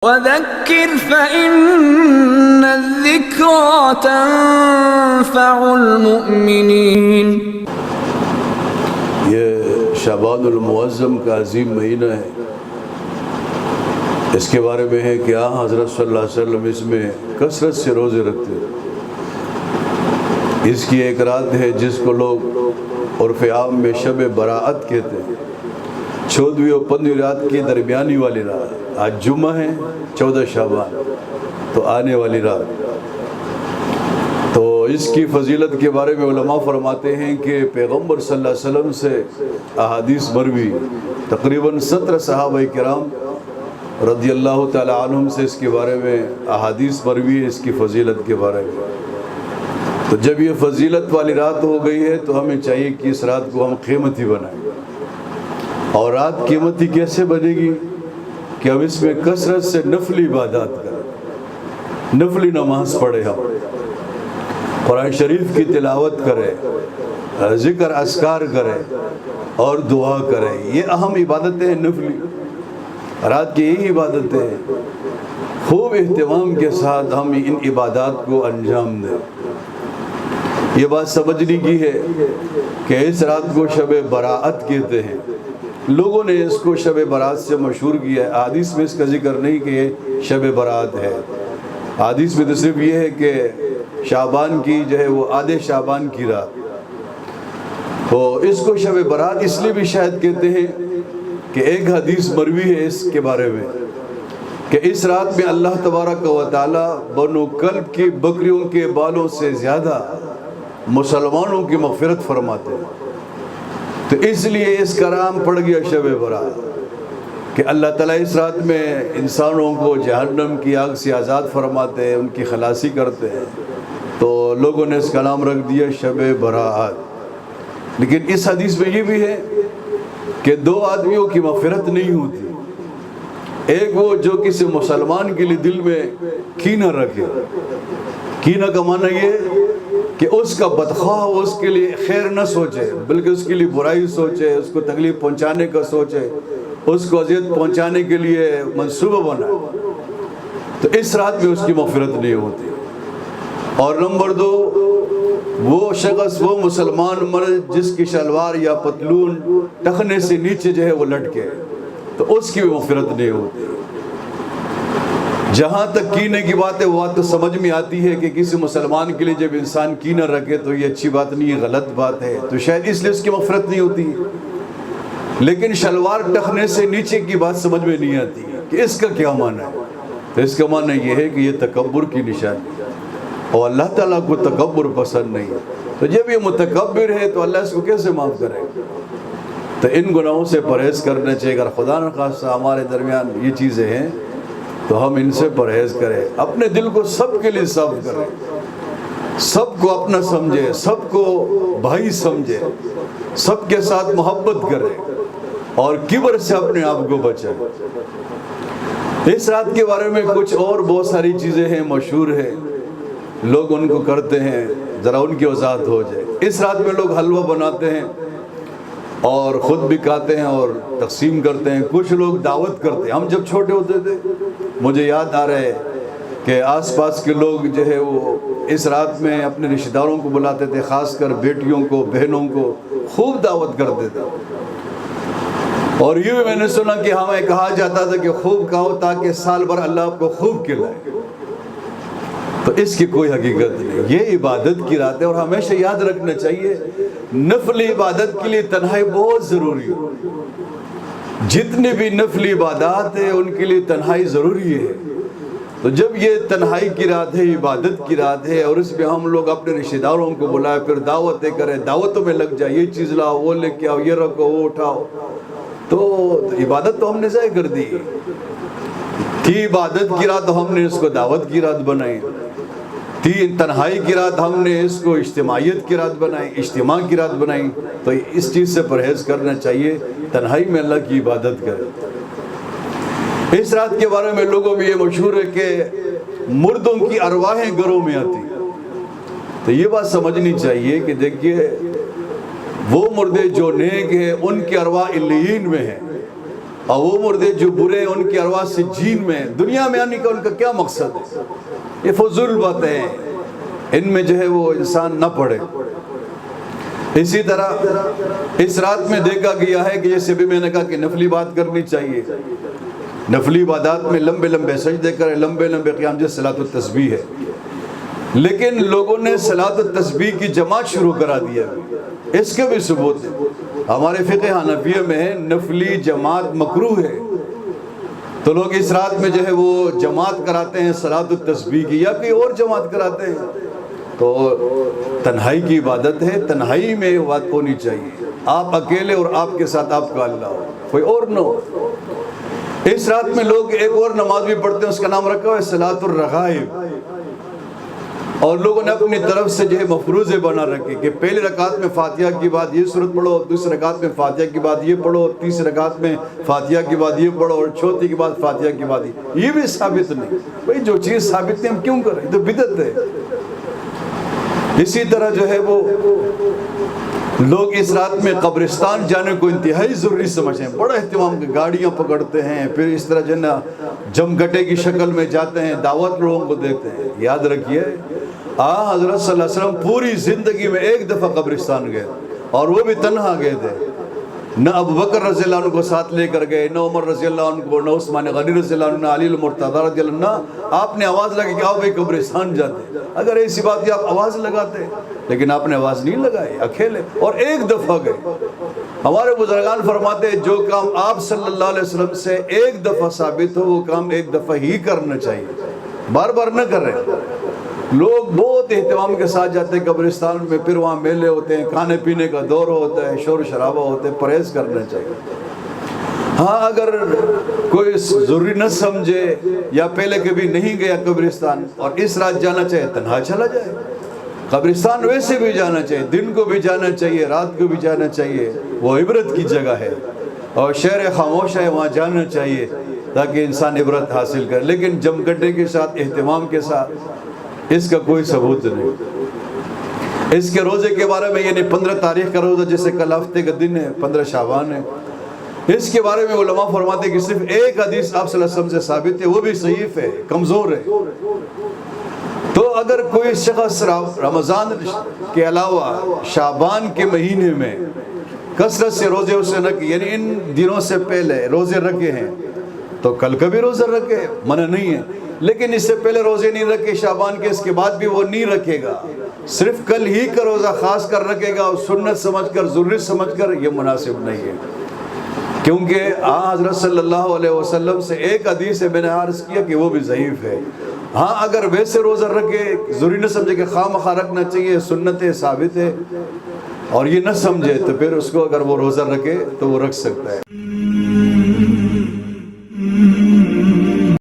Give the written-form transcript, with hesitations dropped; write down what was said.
وَذَكِّرْ فَإِنَّ الذِّكْرَى تَنفَعُ الْمُؤْمِنِينَ۔ یہ شعبان المعظم کا عظیم مہینہ ہے۔ اس کے بارے میں ہے کہ حضرت صلی اللہ علیہ وسلم اس میں کثرت سے روزے رکھتے ہیں۔ اس کی ایک رات ہے جس کو لوگ عرف عام میں شب براءت کہتے ہیں۔ 14ویں اور 15ویں رات کی درمیانی والی رات، آج جمعہ ہے 14 شعبان، تو آنے والی رات۔ تو اس کی فضیلت کے بارے میں علماء فرماتے ہیں کہ پیغمبر صلی اللہ علیہ وسلم سے احادیث مروی، تقریباً 17 صحابہ کرام رضی اللہ تعالی عنہم سے اس کے بارے میں احادیث مروی ہے اس کی فضیلت کے بارے میں۔ تو جب یہ فضیلت والی رات ہو گئی ہے تو ہمیں چاہیے کہ اس رات کو ہم قیمتی بنائیں۔ اور رات قیمتی کیسے بنے گی؟ کہ ہم اس میں کثرت سے نفلی عبادات کریں، نفلی نماز پڑھیں، ہم قرآن شریف کی تلاوت کریں، ذکر اذکار کریں اور دعا کریں۔ یہ اہم عبادتیں ہیں نفلی، رات کی یہی عبادتیں ہیں۔ خوب اہتمام کے ساتھ ہم ان عبادات کو انجام دیں۔ یہ بات سمجھنے کی ہے کہ اس رات کو شب براءت کہتے ہیں۔ لوگوں نے اس کو شب برات سے مشہور کیا ہے۔ حدیث میں اس کا ذکر نہیں کہ یہ شب برات ہے۔ حدیث میں تو صرف یہ ہے کہ شعبان کی جو ہے وہ آدھے شعبان کی رات، تو اس کو شب برات اس لیے بھی شاید کہتے ہیں کہ ایک حدیث مروی ہے اس کے بارے میں کہ اس رات میں اللہ تبارک و تعالی بنو کلب کی بکریوں کے بالوں سے زیادہ مسلمانوں کی مغفرت فرماتے ہیں۔ تو اس لیے اس کا نام پڑ گیا شب برات کہ اللہ تعالیٰ اس رات میں انسانوں کو جہنم کی آگ سے آزاد فرماتے ہیں، ان کی خلاصی کرتے ہیں۔ تو لوگوں نے اس کا نام رکھ دیا شب براءت۔ لیکن اس حدیث میں یہ بھی ہے کہ دو آدمیوں کی مغفرت نہیں ہوتی۔ ایک وہ جو کسی مسلمان کے لیے دل میں کینہ رکھے، کینہ کا معنی یہ کہ اس کا بدخواہ وہ اس کے لیے خیر نہ سوچے بلکہ اس کے لیے برائی سوچے، اس کو تکلیف پہنچانے کا سوچے، اس کو اذیت پہنچانے کے لیے منصوبہ بنائے، تو اس رات میں اس کی مغفرت نہیں ہوتی۔ اور نمبر 2، وہ شخص، وہ مسلمان مرد جس کی شلوار یا پتلون ٹخنے سے نیچے جو ہے وہ لٹکے، تو اس کی بھی مغفرت نہیں ہوتی۔ جہاں تک کینے کی بات ہے وہ بات تو سمجھ میں آتی ہے کہ کسی مسلمان کے لیے جب انسان کینہ رکھے تو یہ اچھی بات نہیں ہے، غلط بات ہے، تو شاید اس لیے اس کی مغفرت نہیں ہوتی۔ لیکن شلوار ٹخنے سے نیچے کی بات سمجھ میں نہیں آتی کہ اس کا کیا معنی ہے۔ تو اس کا معنی یہ ہے کہ یہ تکبر کی نشانی ہے اور اللہ تعالیٰ کو تکبر پسند نہیں ہے۔ تو جب یہ متکبر ہے تو اللہ اس کو کیسے معاف کرے؟ تو ان گناہوں سے پرہیز کرنا چاہیے۔ اگر خدا نخواستہ ہمارے درمیان یہ چیزیں ہیں تو ہم ان سے پرہیز کریں، اپنے دل کو سب کے لیے صاف کریں، سب کو اپنا سمجھے، سب کو بھائی سمجھے، سب کے ساتھ محبت کریں اور کبر سے اپنے آپ کو بچائیں۔ اس رات کے بارے میں کچھ اور بہت ساری چیزیں ہیں، مشہور ہیں، لوگ ان کو کرتے ہیں، ذرا ان کی وضاحت ہو جائے۔ اس رات میں لوگ حلوہ بناتے ہیں اور خود بھی کھاتے ہیں اور تقسیم کرتے ہیں۔ کچھ لوگ دعوت کرتے ہیں۔ ہم جب چھوٹے ہوتے تھے، مجھے یاد آ رہا ہے کہ آس پاس کے لوگ جو ہے وہ اس رات میں اپنے رشتہ داروں کو بلاتے تھے، خاص کر بیٹیوں کو، بہنوں کو خوب دعوت کرتے تھے۔ اور یہ بھی میں نے سنا کہ ہمیں کہا جاتا تھا کہ خوب کھاؤ تاکہ سال بھر اللہ آپ کو خوب کھلائے۔ تو اس کی کوئی حقیقت نہیں، یہ عبادت کی رات ہے۔ اور ہمیشہ یاد رکھنا چاہیے نفلی عبادت کے لیے تنہائی بہت ضروری ہے۔ جتنی بھی نفلی عبادات ہیں ان کے لیے تنہائی ضروری ہے۔ تو جب یہ تنہائی کی رات ہے، عبادت کی رات ہے، اور اس میں ہم لوگ اپنے رشتہ داروں کو بلائے، پھر دعوتیں کریں، دعوتوں میں لگ جائے، یہ چیز لاؤ، وہ لے کے آؤ، یہ رکھو، وہ اٹھاؤ، تو عبادت تو ہم نے ضائع کر دی تھی۔ عبادت کی رات ہم نے اس کو دعوت کی رات بنائی تھی، تنہائی کی رات ہم نے اس کو اجتماعیت کی رات بنائی، اجتماع کی رات بنائی۔ تو اس چیز سے پرہیز کرنا چاہیے، تنہائی میں اللہ کی عبادت کریں۔ اس رات کے بارے میں لوگوں میں یہ مشہور ہے کہ مردوں کی ارواحیں گھروں میں آتی۔ تو یہ بات سمجھنی چاہیے کہ دیکھیے وہ مردے جو نیک ہیں ان کی ارواح علیین میں ہیں، اور وہ مردے جو برے ہیں ان کی ارواح سے جین میں دنیا میں آنے کا ان کا کیا مقصد ہے؟ یہ فضول باتیں ہیں، ان میں جو ہے وہ انسان نہ پڑے۔ اسی طرح اس رات میں دیکھا گیا ہے کہ جیسے بھی میں نے کہا کہ نفلی بات کرنی چاہیے، نفلی عبادات میں لمبے لمبے سجدے کریں، لمبے لمبے قیام، جیسے صلاۃ التسبیح ہے، لیکن لوگوں نے صلاۃ التسبیح کی جماعت شروع کرا دیا ہے۔ اس کے بھی ثبوت ہے، ہمارے فقہ حنفیہ میں ہے نفلی جماعت مکروہ ہے، تو لوگ اس رات میں جو ہے وہ جماعت کراتے ہیں صلاۃ التسبیح کی، یا کوئی اور جماعت کراتے ہیں، تو تنہائی کی عبادت ہے، تنہائی میں بات ہونی چاہیے، آپ اکیلے اور آپ کے ساتھ آپ کا اللہ ہو، کوئی اور نہ ہو۔ اس رات میں لوگ ایک اور نماز بھی پڑھتے ہیں، اس کا نام رکھا ہوا ہے صلاۃ الرغائب، اور لوگوں نے اپنی طرف سے جو ہے مفروضے بنا رکھے کہ پہلی رکعت میں فاتحہ کی بعد یہ سورت پڑھو، دوسری رکعت میں فاتحہ کی بعد یہ پڑھو، تیسری رکعت میں فاتحہ کی بعد یہ پڑھو، اور چوتھی کی بعد فاتحہ کی بعد یہ بھی ثابت نہیں۔ بھئی جو چیز ثابت نہیں ہم کیوں کریں، یہ تو بدعت ہے۔ اسی طرح جو ہے وہ لوگ اس رات میں قبرستان جانے کو انتہائی ضروری سمجھتے ہیں، بڑا اہتمام، گاڑیاں پکڑتے ہیں، پھر اس طرح جو ہے نا جمگٹے کی شکل میں جاتے ہیں، دعوت لوگوں کو دیتے ہیں۔ یاد رکھیے حضرت صلی اللہ علیہ وسلم پوری زندگی میں ایک دفعہ قبرستان گئے، اور وہ بھی تنہا گئے تھے، نہ ابو بکر رضی اللہ عنہ کو ساتھ لے کر گئے، نہ عمر رضی اللہ عنہ کو، نہ عثمان غنی رضی اللہ عنہ، نہ علی المرتضی رضی اللہ عنہ۔ آپ نے آواز لگائی کہ آؤ بھائی قبرستان جاتے، اگر ایسی بات ہے آپ آواز لگاتے، لیکن آپ نے آواز نہیں لگائی، اکیلے، اور ایک دفعہ گئے۔ ہمارے بزرگان فرماتے ہیں جو کام آپ صلی اللہ علیہ وسلم سے ایک دفعہ ثابت ہو وہ کام ایک دفعہ ہی کرنا چاہیے، بار بار نہ کریں۔ لوگ بہت اہتمام کے ساتھ جاتے ہیں قبرستان میں، پھر وہاں میلے ہوتے ہیں، کھانے پینے کا دور ہوتا ہے، شور شرابہ ہوتے ہیں، پرہیز کرنا چاہیے۔ ہاں اگر کوئی ضروری نہ سمجھے یا پہلے کبھی نہیں گیا قبرستان اور اس رات جانا چاہے، تنہا چلا جائے۔ قبرستان ویسے بھی جانا چاہیے، دن کو بھی جانا چاہیے، رات کو بھی جانا چاہیے، وہ عبرت کی جگہ ہے، اور شہر خاموش ہے، وہاں جانا چاہیے تاکہ انسان عبرت حاصل کرے، لیکن جمگٹے کے ساتھ، اہتمام کے ساتھ، اس کا کوئی ثبوت نہیں۔ اس کے روزے کے بارے میں، یعنی 15 تاریخ کا روزہ جیسے کل ہفتے کا دن ہے، 15 شعبان ہے، اس کے بارے میں علماء فرماتے ہیں کہ صرف ایک حدیث آپ صلی اللہ علیہ وسلم سے ثابت ہے، وہ بھی ضعیف ہے، کمزور ہے۔ تو اگر کوئی شخص رمضان کے علاوہ شعبان کے مہینے میں کثرت سے روزے اسے نہ کی، یعنی ان دنوں سے پہلے روزے رکھے ہیں، تو کل کا بھی روزہ رکھے، منع نہیں ہے، لیکن اس سے پہلے روزے نہیں رکھے شعبان کے، اس کے بعد بھی وہ نہیں رکھے گا، صرف کل ہی کا روزہ خاص کر رکھے گا، اور سنت سمجھ کر، ضروری سمجھ کر، یہ مناسب نہیں ہے، کیونکہ حضرت صلی اللہ علیہ وسلم سے ایک حدیث ہے، میں نے عرض کیا کہ وہ بھی ضعیف ہے۔ ہاں اگر ویسے روزہ رکھے، ضروری نہ سمجھے کہ خواہ مخواہ رکھنا چاہیے، سنت ہے، ثابت ہے، اور یہ نہ سمجھے، تو پھر اس کو اگر وہ روزہ رکھے تو وہ رکھ سکتا ہے۔